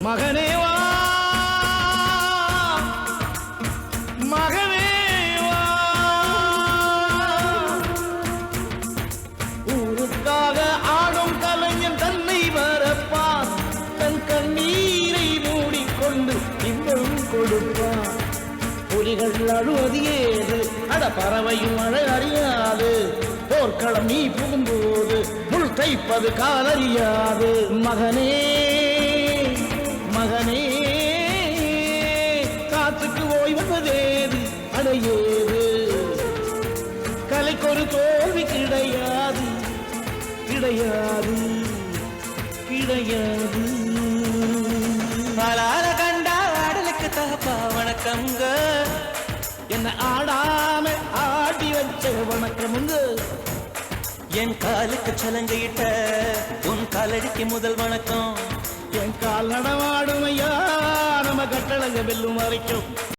மகனே வா மகனே வா ஊருக்காக ஆடும் கலைஞன் தன்னை வரப்பான் தன் கண்ணீரை மூடிக்கொண்டு இன்பம் கொடுப்பான் புலிகள் அழுவது ஏது அட பறவையும் மழை அறியாது போர்க்களம் நீ புகும்போது முள் தைப்பது காலறியாது மகனே மகனே காற்றுக்கு ஓய்வதேது அடையேது கலைக்கொரு தோல்வி கிடையாது கிடையாது கிடையாது ஆளால கண்டா ஆடலுக்கு தகப்பா வணக்கம்ங்க என்ன ஆடாம ஆடி வச்ச வணக்கமுங்க என் காலுக்கு சலங்கையிட்ட உன் காலடிக்கு முதல் வணக்கம் என் கால் நடமாடுமையா நம்ம கட்டளங்க வெல்லும் வரைக்கும்